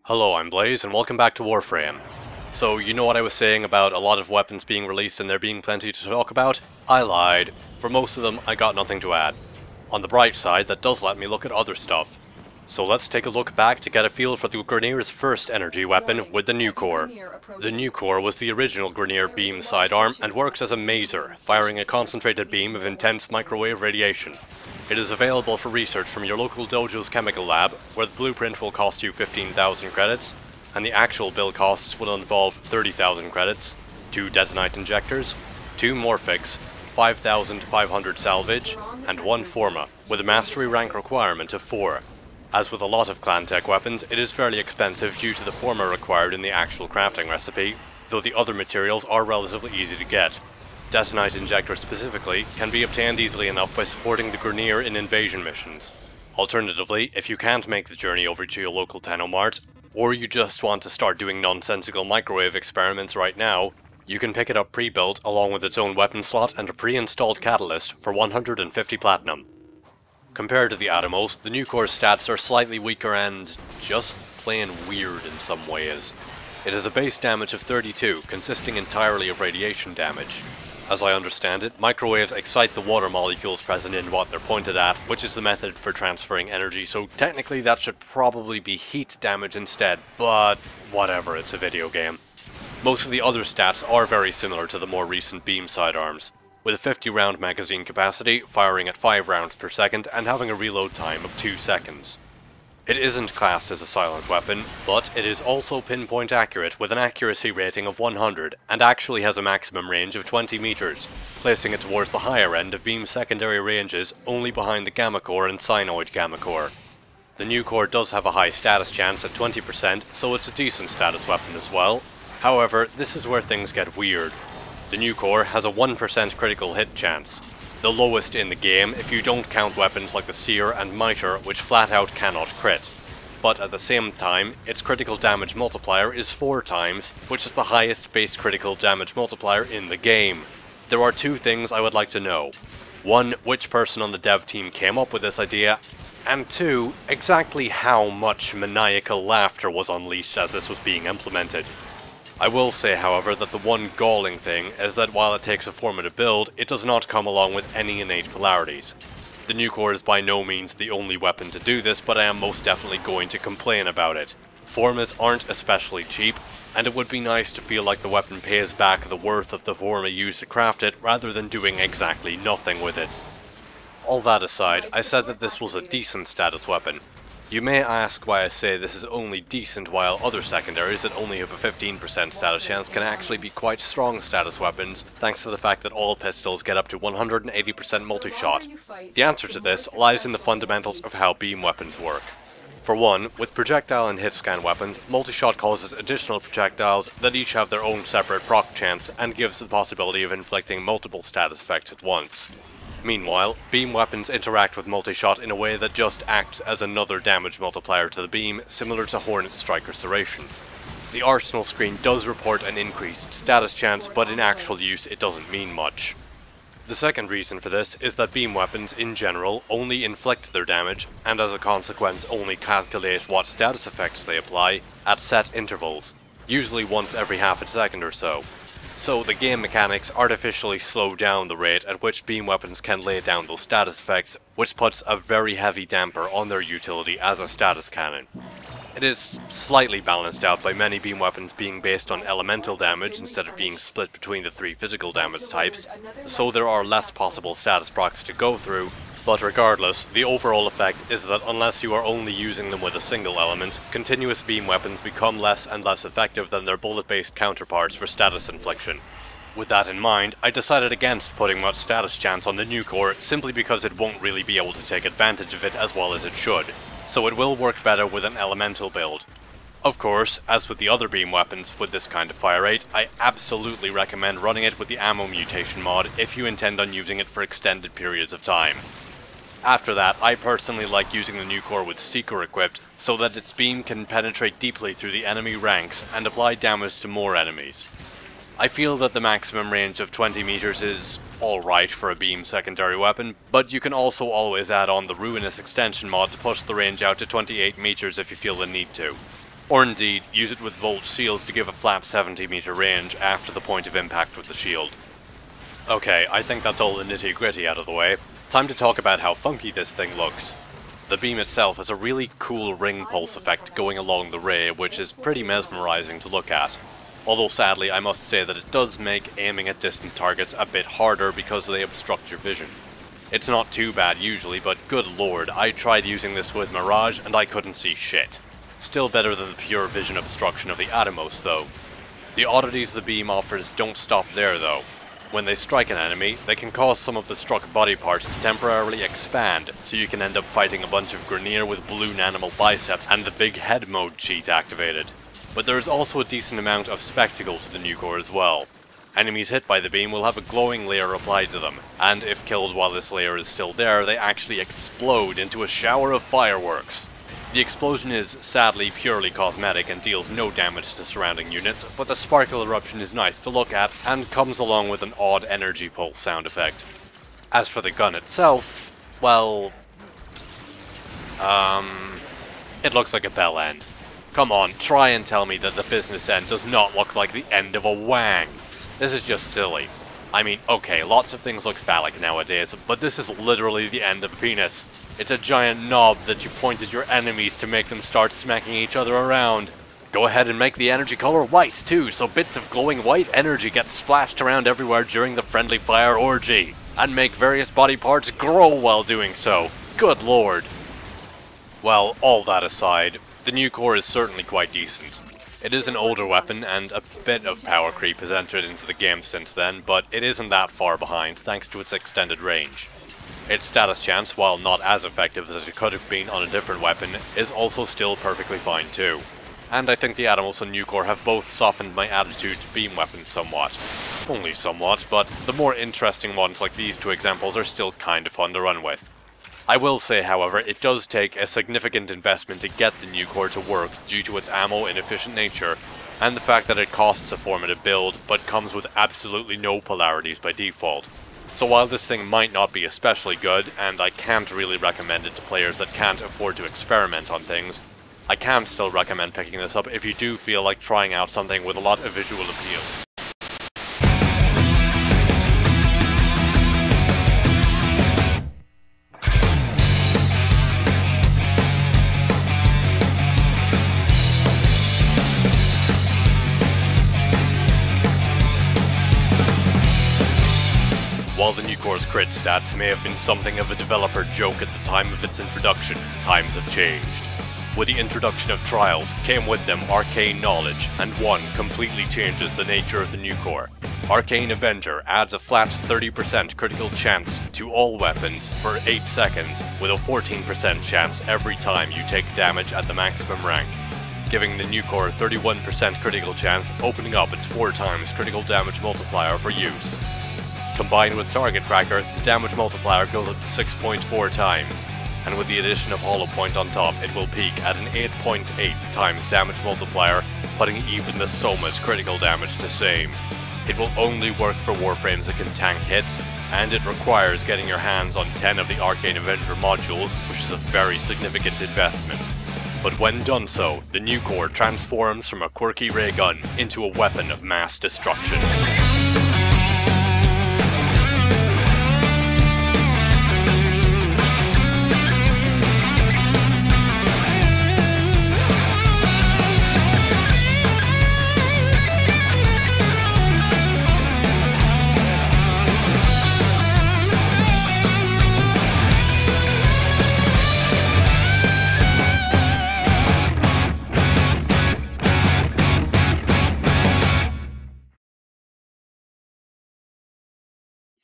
Hello, I'm Blaze, and welcome back to Warframe. So, you know what I was saying about a lot of weapons being released and there being plenty to talk about? I lied. For most of them, I got nothing to add. On the bright side, that does let me look at other stuff. So let's take a look back to get a feel for the Grineer's first energy weapon with the Nucor. The Nucor was the original Grineer beam sidearm and works as a maser, firing a concentrated beam of intense microwave radiation. It is available for research from your local dojo's chemical lab, where the blueprint will cost you 15,000 credits, and the actual build costs will involve 30,000 credits, 2 detonite injectors, 2 morphics, 5,500 salvage, and 1 forma, with a mastery rank requirement of 4. As with a lot of clan tech weapons, it is fairly expensive due to the forma required in the actual crafting recipe, though the other materials are relatively easy to get. Detonite injector specifically can be obtained easily enough by supporting the Grineer in invasion missions. Alternatively, if you can't make the journey over to your local Tenomart, or you just want to start doing nonsensical microwave experiments right now, you can pick it up pre-built along with its own weapon slot and a pre-installed catalyst for 150 platinum. Compared to the Atomos, the Nucor's stats are slightly weaker and just plain weird in some ways. It has a base damage of 32, consisting entirely of radiation damage. As I understand it, microwaves excite the water molecules present in what they're pointed at, which is the method for transferring energy, so technically that should probably be heat damage instead, but whatever, it's a video game. Most of the other stats are very similar to the more recent beam sidearms, with a 50 round magazine capacity, firing at 5 rounds per second, and having a reload time of 2 seconds. It isn't classed as a silent weapon, but it is also pinpoint accurate with an accuracy rating of 100 and actually has a maximum range of 20 meters, placing it towards the higher end of Beam's secondary ranges, only behind the Gamma Core and Cyanoid Gamma Core. The Nucor does have a high status chance at 20%, so it's a decent status weapon as well. However, this is where things get weird. The Nucor has a 1% critical hit chance, the lowest in the game if you don't count weapons like the Seer and Mitre, which flat out cannot crit. But at the same time, its critical damage multiplier is 4 times, which is the highest base critical damage multiplier in the game. There are 2 things I would like to know. 1, which person on the dev team came up with this idea, and 2, exactly how much maniacal laughter was unleashed as this was being implemented. I will say, however, that the one galling thing is that while it takes a forma to build, it does not come along with any innate polarities. The Nucor is by no means the only weapon to do this, but I am most definitely going to complain about it. Formas aren't especially cheap, and it would be nice to feel like the weapon pays back the worth of the forma used to craft it, rather than doing exactly nothing with it. All that aside, I said that this was a decent status weapon. You may ask why I say this is only decent while other secondaries that only have a 15% status chance can actually be quite strong status weapons, thanks to the fact that all pistols get up to 180% multi-shot. The answer to this lies in the fundamentals of how beam weapons work. For one, with projectile and hit scan weapons, multi-shot causes additional projectiles that each have their own separate proc chance and gives the possibility of inflicting multiple status effects at once. Meanwhile, beam weapons interact with multi-shot in a way that just acts as another damage multiplier to the beam, similar to Hornet Strike or Serration. The arsenal screen does report an increased status chance, but in actual use it doesn't mean much. The second reason for this is that beam weapons in general only inflict their damage, and as a consequence only calculate what status effects they apply, at set intervals, usually once every half a second or so. So the game mechanics artificially slow down the rate at which beam weapons can lay down those status effects, which puts a very heavy damper on their utility as a status cannon. It is slightly balanced out by many beam weapons being based on elemental damage instead of being split between the 3 physical damage types, so there are less possible status procs to go through, but regardless, the overall effect is that unless you are only using them with a single element, continuous beam weapons become less and less effective than their bullet-based counterparts for status infliction. With that in mind, I decided against putting much status chance on the Nucor simply because it won't really be able to take advantage of it as well as it should, so it will work better with an elemental build. Of course, as with the other beam weapons with this kind of fire rate, I absolutely recommend running it with the ammo mutation mod if you intend on using it for extended periods of time. After that, I personally like using the Nucor with Seeker equipped, so that its beam can penetrate deeply through the enemy ranks and apply damage to more enemies. I feel that the maximum range of 20 meters is alright for a beam secondary weapon, but you can also always add on the Ruinous Extension mod to push the range out to 28 meters if you feel the need to. Or indeed, use it with Volt shields to give a flat 70-meter range after the point of impact with the shield. Okay, I think that's all the nitty-gritty out of the way. Time to talk about how funky this thing looks. The beam itself has a really cool ring pulse effect going along the ray, which is pretty mesmerizing to look at. Although sadly, I must say that it does make aiming at distant targets a bit harder because they obstruct your vision. It's not too bad usually, but good lord, I tried using this with Mirage and I couldn't see shit. Still better than the pure vision obstruction of the Atomos though. The oddities the beam offers don't stop there though. When they strike an enemy, they can cause some of the struck body parts to temporarily expand, so you can end up fighting a bunch of Grineer with balloon animal biceps and the big head mode cheat activated. But there is also a decent amount of spectacle to the Nucor as well. Enemies hit by the beam will have a glowing layer applied to them, and if killed while this layer is still there, they actually explode into a shower of fireworks. The explosion is sadly purely cosmetic and deals no damage to surrounding units, but the sparkle eruption is nice to look at and comes along with an odd energy pulse sound effect. As for the gun itself, well, it looks like a bell end. Come on, try and tell me that the business end does not look like the end of a wang. This is just silly. I mean, okay, lots of things look phallic nowadays, but this is literally the end of a penis. It's a giant knob that you point at your enemies to make them start smacking each other around. Go ahead and make the energy color white too, so bits of glowing white energy get splashed around everywhere during the friendly fire orgy. And make various body parts grow while doing so. Good lord. Well, all that aside, the Nucor is certainly quite decent. It is an older weapon, and a bit of power creep has entered into the game since then, but it isn't that far behind thanks to its extended range. Its status chance, while not as effective as it could have been on a different weapon, is also still perfectly fine too. And I think the Atomos and Nucor have both softened my attitude to beam weapons somewhat. Only somewhat, but the more interesting ones like these two examples are still kinda fun to run with. I will say, however, it does take a significant investment to get the Nucor to work due to its ammo inefficient nature, and the fact that it costs a formative build, but comes with absolutely no polarities by default. So while this thing might not be especially good, and I can't really recommend it to players that can't afford to experiment on things, I can still recommend picking this up if you do feel like trying out something with a lot of visual appeal. While the Nucor's crit stats may have been something of a developer joke at the time of its introduction, times have changed. With the introduction of Trials came with them Arcane Knowledge, and one completely changes the nature of the Nucor. Arcane Avenger adds a flat 30% critical chance to all weapons for 8 seconds, with a 14% chance every time you take damage at the maximum rank, giving the Nucor 31% critical chance, opening up its 4 times critical damage multiplier for use. Combined with Target Cracker, the damage multiplier goes up to 6.4 times, and with the addition of Hollow Point on top, it will peak at an 8.8 times damage multiplier, putting even the Soma's critical damage to same. It will only work for Warframes that can tank hits, and it requires getting your hands on 10 of the Arcane Avenger modules, which is a very significant investment. But when done so, the Nucor transforms from a quirky ray gun into a weapon of mass destruction.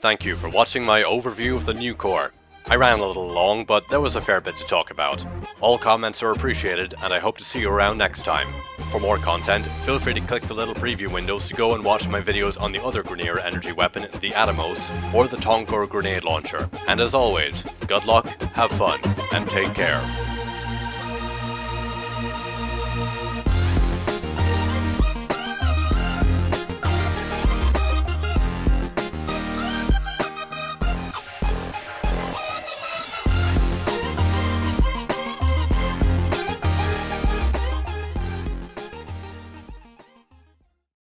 Thank you for watching my overview of the Nucor. I ran a little long, but there was a fair bit to talk about. All comments are appreciated, and I hope to see you around next time. For more content, feel free to click the little preview windows to go and watch my videos on the other Grineer energy weapon, the Atomos, or the Tonkor grenade launcher. And as always, good luck, have fun, and take care.